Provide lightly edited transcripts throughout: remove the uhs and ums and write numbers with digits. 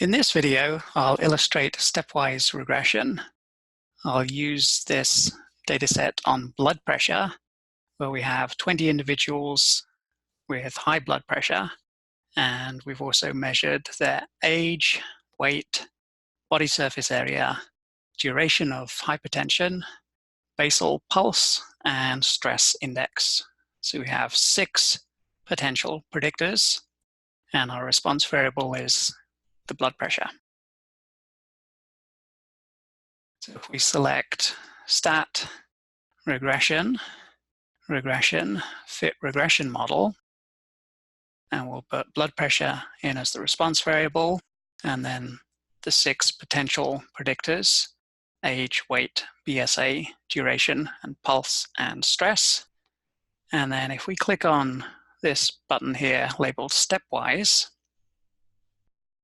In this video, I'll illustrate stepwise regression. I'll use this dataset on blood pressure, where we have 20 individuals with high blood pressure, and we've also measured their age, weight, body surface area, duration of hypertension, basal pulse, and stress index. So we have 6 potential predictors, and our response variable is the blood pressure. So if we select STAT, regression, fit regression model, and we'll put blood pressure in as the response variable, and then the 6 potential predictors: age, weight, BSA, duration, and pulse and stress. And then if we click on this button here labeled stepwise,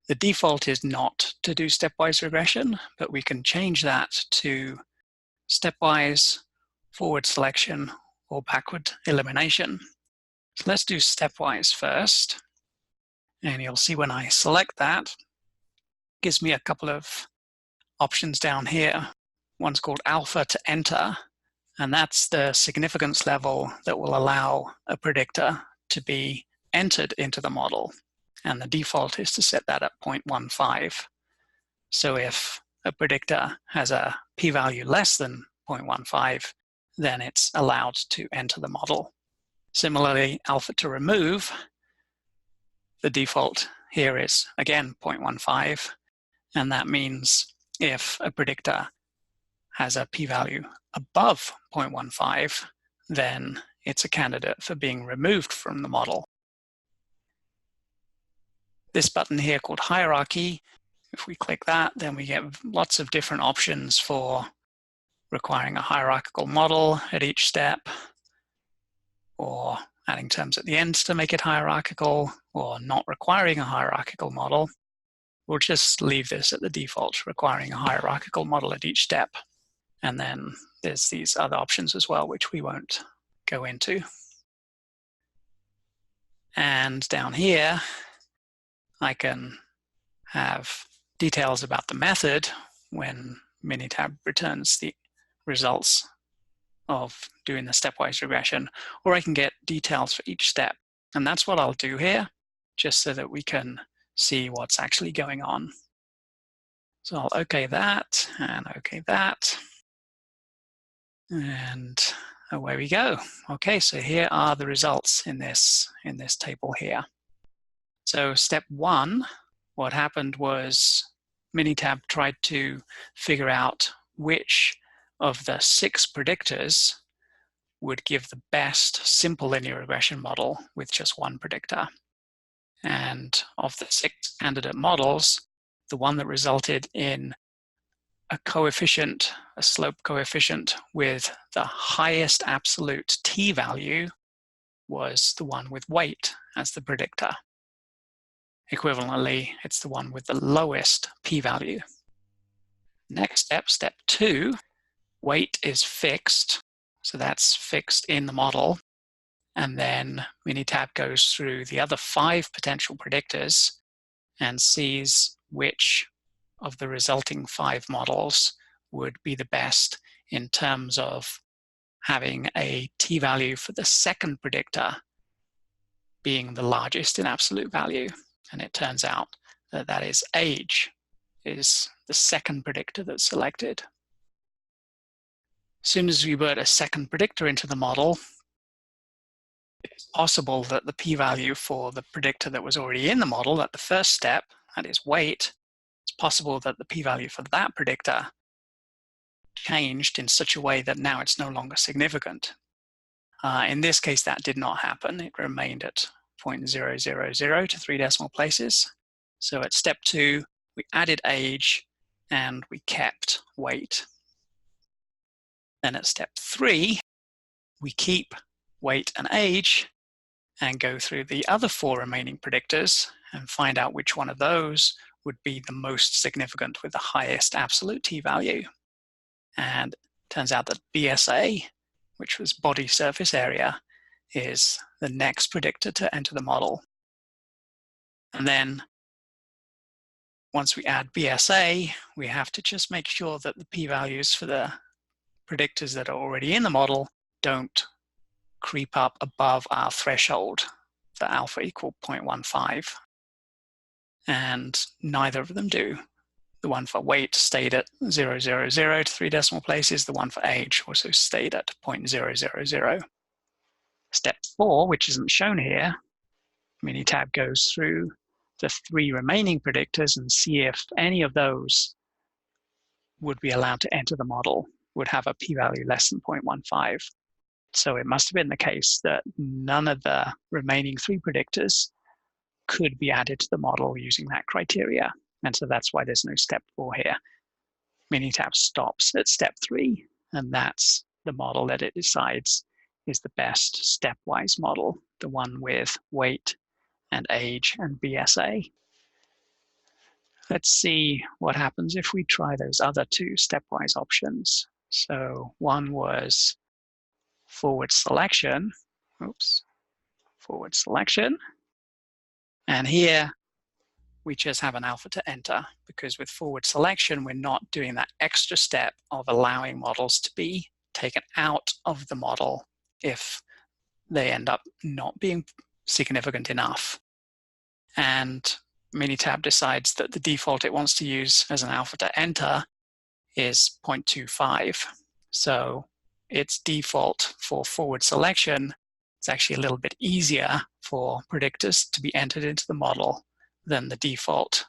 the default is not to do stepwise regression, but we can change that to stepwise, forward selection, or backward elimination. So let's do stepwise first. And you'll see when I select that, it gives me a couple of options down here. One's called alpha to enter, and that's the significance level that will allow a predictor to be entered into the model. And the default is to set that at 0.15. So if a predictor has a p-value less than 0.15, then it's allowed to enter the model. Similarly, alpha to remove, the default here is again 0.15, and that means if a predictor has a p-value above 0.15, then it's a candidate for being removed from the model. This button here called hierarchy, if we click that, then we get lots of different options for requiring a hierarchical model at each step, or adding terms at the end to make it hierarchical, or not requiring a hierarchical model. We'll just leave this at the default, requiring a hierarchical model at each step. And then there's these other options as well, which we won't go into. And down here, I can have details about the method when Minitab returns the results of doing the stepwise regression, or I can get details for each step. And that's what I'll do here, just so that we can see what's actually going on. So I'll OK that, and OK that. And away we go. Okay, so here are the results in this table here. So step 1, what happened was Minitab tried to figure out which of the 6 predictors would give the best simple linear regression model with just one predictor. And of the 6 candidate models, the one that resulted in a coefficient, a slope coefficient with the highest absolute t-value was the one with weight as the predictor. Equivalently, it's the one with the lowest p-value. Next step, step 2, weight is fixed, so that's fixed in the model. And then Minitab goes through the other 5 potential predictors and sees which of the resulting 5 models would be the best in terms of having a t-value for the second predictor being the largest in absolute value. And it turns out that that is age is the second predictor that's selected. As soon as we put a second predictor into the model, it's possible that the p-value for the predictor that was already in the model at the first step, that is weight, it's possible that the p-value for that predictor changed in such a way that now it's no longer significant. In this case, that did not happen. It remained at 0.000 to 3 decimal places. So at step 2, we added age and we kept weight. Then at step 3, we keep weight and age and go through the other 4 remaining predictors and find out which one of those would be the most significant with the highest absolute t-value. And it turns out that BSA, which was body surface area, is the next predictor to enter the model. And then once we add BSA, we have to just make sure that the p-values for the predictors that are already in the model don't creep up above our threshold, the alpha equal 0.15. And neither of them do. The one for weight stayed at 000 to 3 decimal places. The one for age also stayed at 0.000. Step 4, which isn't shown here, Minitab goes through the 3 remaining predictors and see if any of those would be allowed to enter the model, would have a p-value less than 0.15. So it must have been the case that none of the remaining 3 predictors could be added to the model using that criteria. And so that's why there's no step 4 here. Minitab stops at step 3, and that's the model that it decides is the best stepwise model, the one with weight and age and BSA. Let's see what happens if we try those other 2 stepwise options. So one was forward selection. Forward selection. And here we just have an alpha to enter, because with forward selection, we're not doing that extra step of allowing models to be taken out of the model if they end up not being significant enough. And Minitab decides that the default it wants to use as an alpha to enter is 0.25. So its default for forward selection is actually a little bit easier for predictors to be entered into the model than the default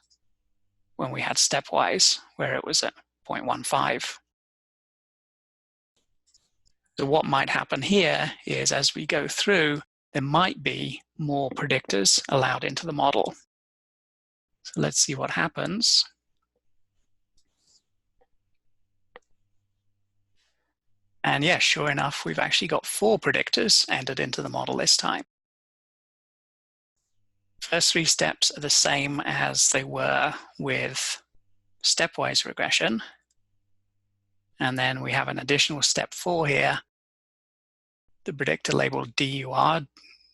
when we had stepwise, where it was at 0.15. So what might happen here is, as we go through, there might be more predictors allowed into the model. So let's see what happens. And yeah, sure enough, we've actually got 4 predictors entered into the model this time. First 3 steps are the same as they were with stepwise regression. And then we have an additional step 4 here, the predictor labeled DUR,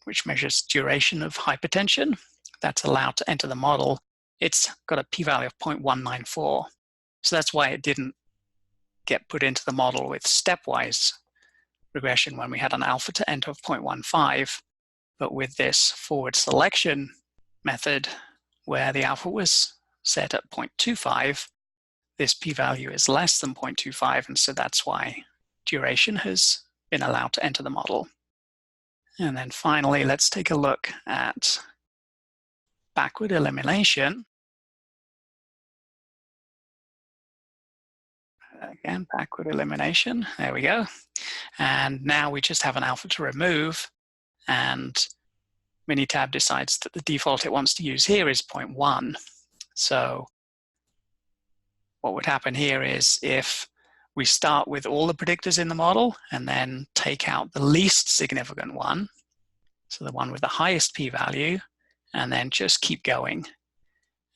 which measures duration of hypertension. That's allowed to enter the model. It's got a p-value of 0.194. So that's why it didn't get put into the model with stepwise regression when we had an alpha to enter of 0.15. But with this forward selection method, where the alpha was set at 0.25, this p-value is less than 0.25, and so that's why duration has been allowed to enter the model. And then finally, let's take a look at backward elimination. Again, backward elimination, there we go. And now we just have an alpha to remove, and Minitab decides that the default it wants to use here is 0.1. So what would happen here is, if we start with all the predictors in the model and then take out the least significant one, so the one with the highest p-value, and then just keep going.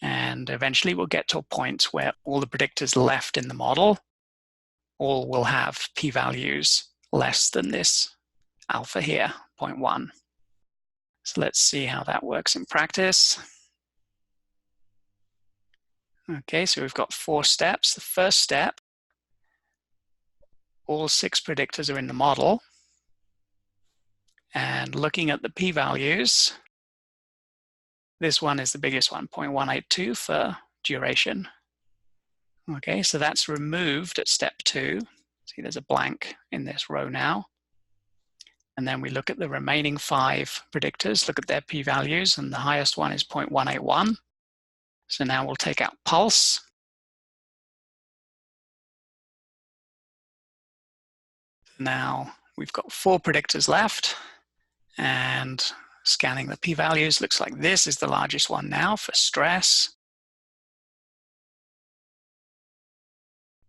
And eventually we'll get to a point where all the predictors left in the model all will have p-values less than this alpha here, 0.1. So let's see how that works in practice. Okay, so we've got 4 steps. The first step, all 6 predictors are in the model. And looking at the p-values, this one is the biggest one, 0.182 for duration. Okay, so that's removed at step 2. See, there's a blank in this row now. And then we look at the remaining 5 predictors, look at their p-values, and the highest one is 0.181. So now we'll take out pulse. Now we've got 4 predictors left, and scanning the p-values, looks like this is the largest one now for stress.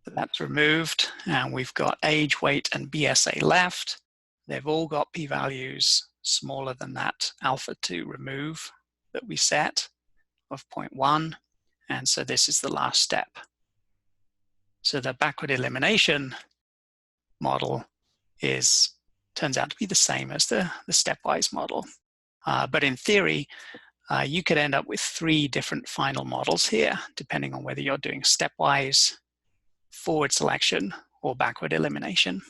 That's removed, and we've got age, weight, and BSA left. They've all got p-values smaller than that alpha to remove that we set of 0.1, and so this is the last step. So the backward elimination model turns out to be the same as the stepwise model. But in theory, you could end up with 3 different final models here, depending on whether you're doing stepwise, forward selection, or backward elimination.